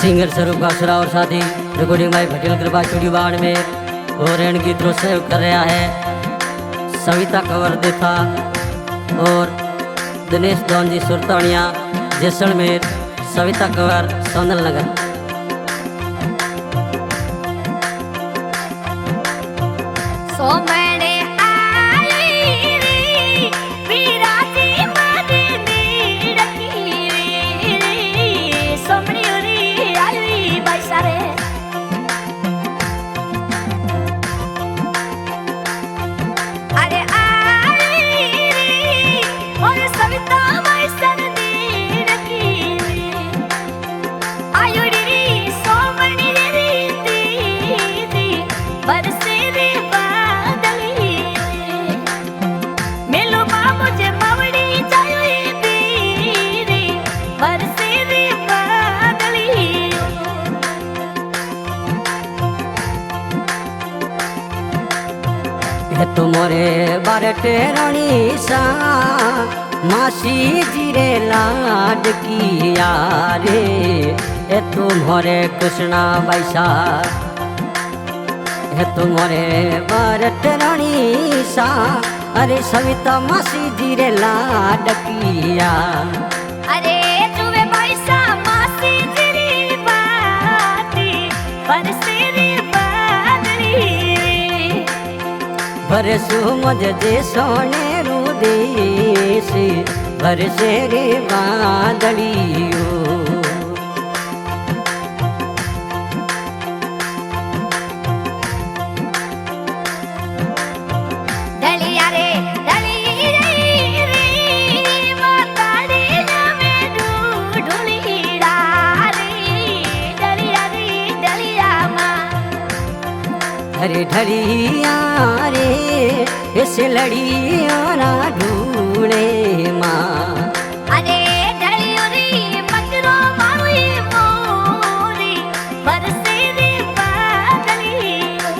Singer स्वरूप कासरा और साथी रिकॉर्डिंग भाई पटेल कृपा स्टूडियो बाण में और एंड गीत सहयोग कर रहा है सविता कंवर देथा और दिनेश दौन जी सुरतानिया जैसलमेर सविता कंवर सोनल नगर। तुमरे बारटे रानी सा मासी जीरे लाड किया रे ए तुम्हारे कृष्णा बैसा है तुम्हारे बारटे रानी सा अरे सविता मासी जीरे लाड किया अरे तुवे बैसा मासी जीरी बाती बरसे रे बादली भरसू मज जे सोने रू देश भरसे रे बादलियो डलिया रे माताड़ी में ढूढ़ीड़ा रे डलिया माँ अरे ढलिया रे इस लड़िया ना ढूंढे माँ अरे ढलियोरी मकरो मावी मोरी बरसे रे बादलियो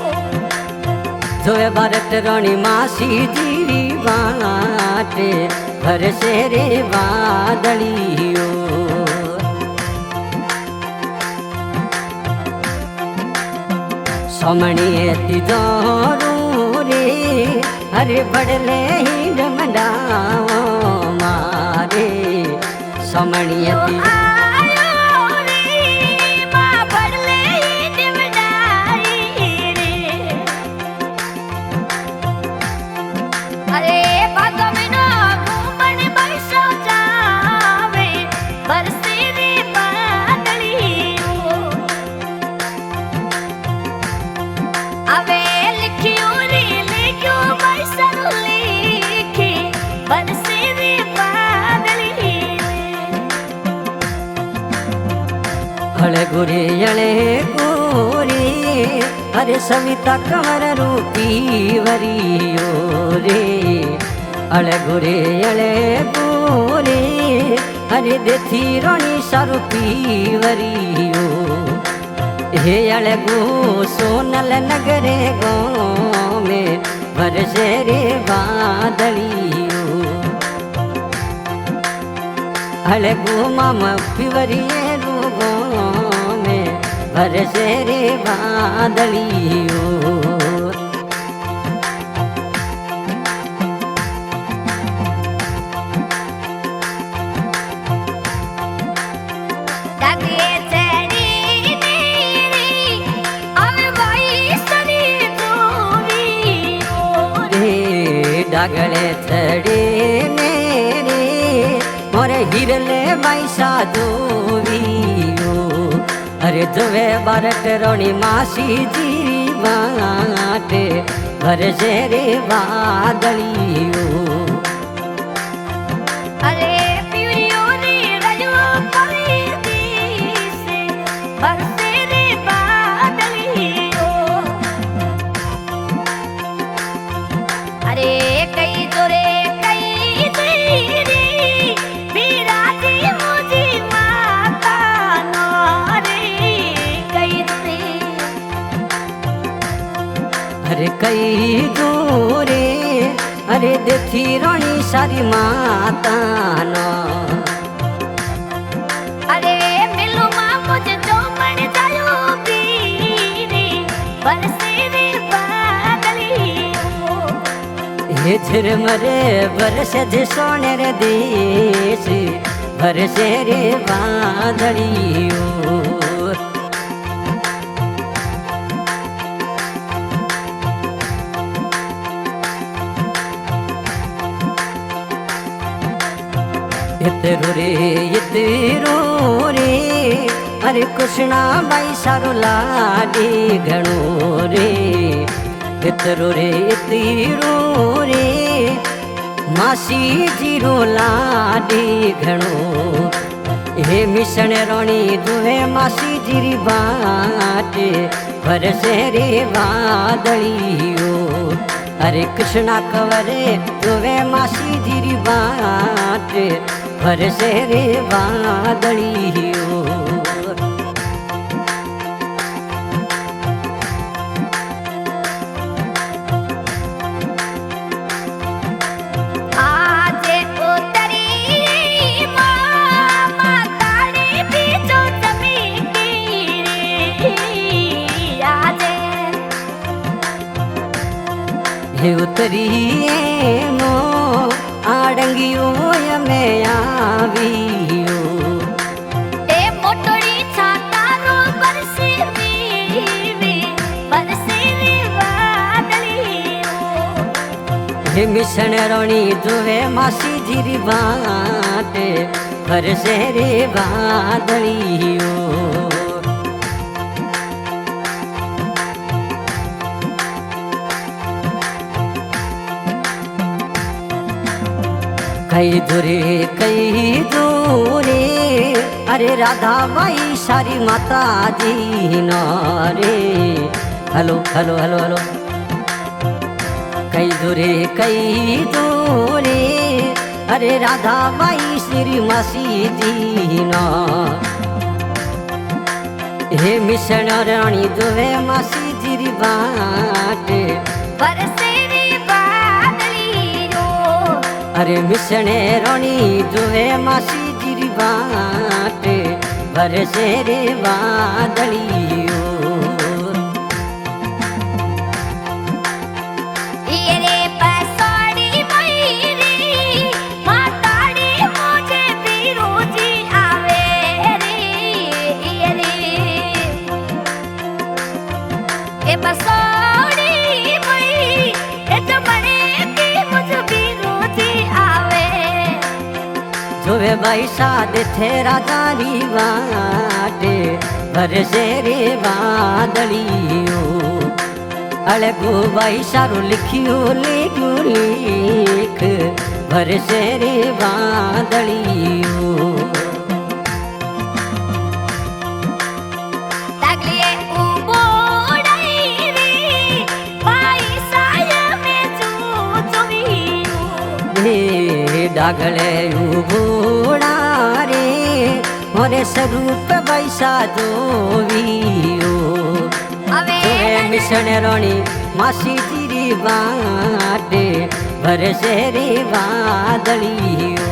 जो भारत रानी मासी जीरी बाटे भरसे रे बादलियो सोमणिए तिजोरू रे अरे बड़ले ही डमडाओ मारे सोमणिए अळे गोरे अरे सविता कंवर रूपी वरियो रे अळे गोरे अरे देथी रानी सारूपी वरियो हे अळे गो सोनल नगरे गो में भरसे रे बादलियो अळे गो मामा पिवरिए रूगो में भरसे रे बादलियो डागले चढ़े मेरे मोरे हिरले बैसा जोवियो अरे जोवे बारट रोनी मासी जी बाटे भरसे रे बादलियो अरे पिवरियो रे रजो परी से बरसे रे बादलियो अरे कई जोरे कई तेरी बिराजी मुझी माता नो रे कई जोरे अरे कई जोरे अरे देखी रानी सारी माता नो अरे मिलू माँ मुझे जो हे झिरमरे बरसे जे सोने रे देश बरसे रे वादड़ियो इतरो रे अरे कृष्णा बाई सारो लाडी घणो रे इतरो रे मासी जीरो लाडी घणो हे मिशन रोणी दुहे मासी जीरी बाट बरसे रे वादड़ियो अरे कृष्णा कवरे दुहे मासी जीरी बाट बरसे रे वादड़ियो आजे उतरी मामा ताड़ी बीचो जमीनी रे आजे हे उतरी मो आड़ंगियो यमे आवियो ए मोटड़ी छातारो बरसे वीवी बरसे रे वादड़ियो हे मिशन रोणी दुवे मासी जीरी बाट बरसे रे वादड़ियो कई दूरे अरे राधा माई सारी माता जी नारे हेलो हेलो हेलो हेलो कई दूरे अरे राधा माई श्री मासी जी ना हे मिशन रानी दुवे मासी जी बाट बरसे रे वादड़ियो अरे मिशने रोणी दुहे मासी जीरी बाट बरसे रे वादड़ियो ये रे पसोड़ी मईरी माताड़ी मुझे बिरोजी आवे रे ये पसोड़ी मई ए जमने की मुझे बिरोजी आवे दुहे भाई साद थे राजानी बाटे बरसे रे वादड़ियो अलगू भाई सारो लिखियो लेख बरसे रे वादड़ियो तगलिए उबोड़ाई रे पाई साया में चूचुवियो हे डागले उबोड़ा रे मोरे स्वरूप बैसा जोवियो अवे मिशन रोणी मासी जीरी बाटे बरसे रे वादड़ियो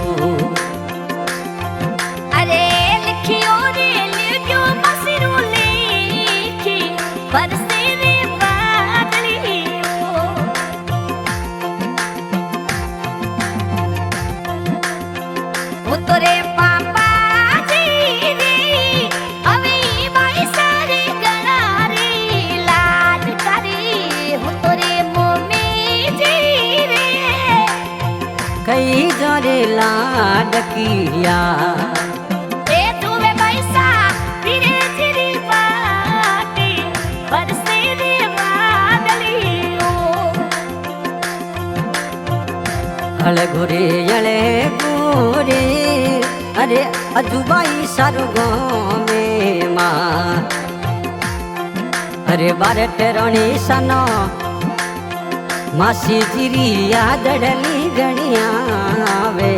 अरे लिखियो रे लिखियो मसिरू लिखी बरसे रे वादड़ियो उतरे पापा जी रे अवे बाई सारी गणा रे लाड करी उतरे मम्मी जी रे कई जोरे लाडकिया ए तुवे पैसा फिरे चिरी बाटी बरसे रे वादड़ियो अले गोरे अरे अजुबाई सारो में माँ अरे बारट रोणी सनो मासी जीरी यादड़ली गणिया वे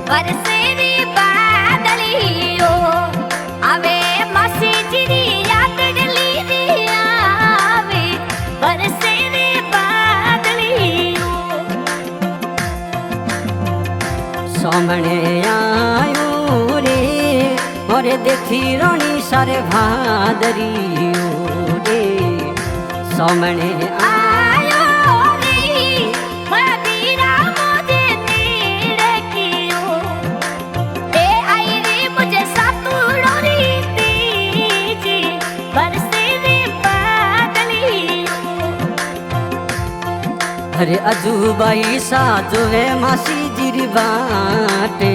बरसे रे वादड़ियो आवे मासी जिरी यादड़ली रे आवे बरसे रे वादड़ियो सोमने आयो रे और देखी रोणी सारे भादरियो रे सोमने आयो रे मदीरा अरे अजूबाई सा जो है मासी जिरी बाटे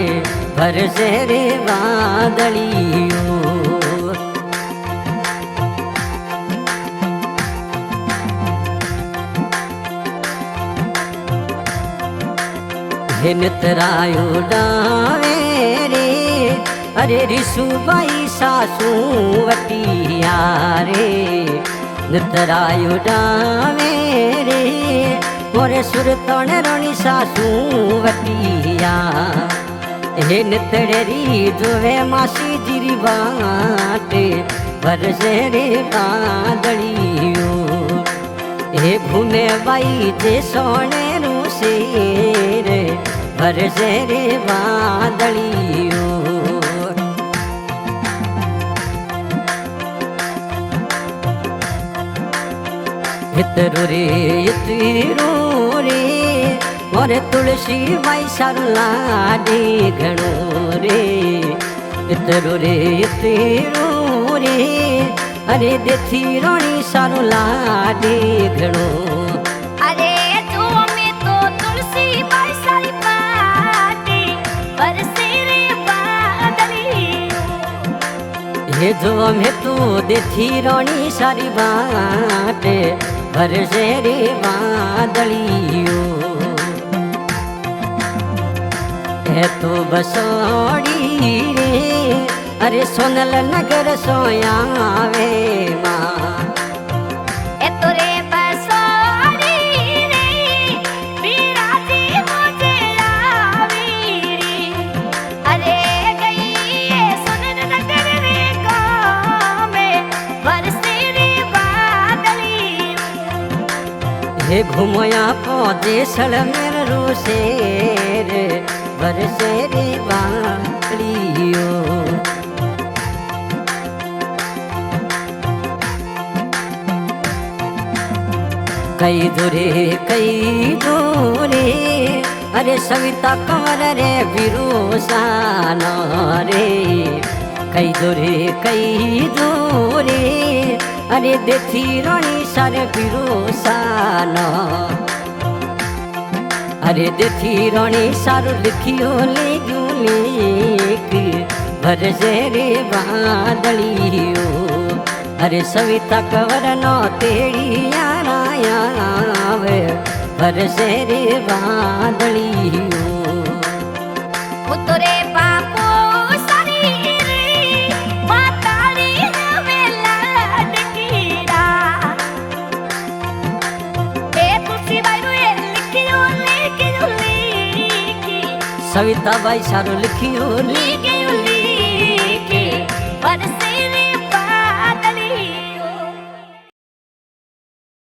भर से रे बादलियो। हे नितरायो डावे रे अरे रिसुबाई सासू वटिया रे नितरायो डावे रे मोरे सुरतण रणी सासू वटिया। हे नितड़ेरी जोवे मासी जिरी बाटे भर से रे बादलियो। हे घूमे बाई जे सोने रू शेर भर से रे बादलियो। इतरो रे इतरो रे मोरे तुलसी माई सरला दे घणो रे। इतरो रे इतरो रे अरे देथी रोणी सरला दे घणो। अरे जो में तो तुलसी माई सारी बाटे बरसे रे बादलियो। हे जो में तो देथी रोणी सारी बाटे भर से रे बादलियो। है तो बसोड़ी रे अरे सोनल नगर सोयावे माँ। ए तोरे बसोड़ी रे बिराजी मुझे आवी रे। अरे गई ये सुनन नगर रे गाँव में बरसे रे बादलियो। हे घुमया पौधे सड़ मेरे रोशेर बरसे रे बादलियो। कई दूरे अरे सविता कंवर रे बिरोसान रे। कई दूरे अरे देथी रोणी सारे बिरोसान। अरे देथी रोणी सारो लिखियो ले लेख भर से रे बादलियो। अरे सविता कंवर नो तेड़ी आवे भर से रे बादलियो। उतरे बापू सारी रे मातारी वेला डकीरा। ए तुसी बाई रे लिखियो लिखी सविता बाई सारो लिखियो लिखी बरसे रे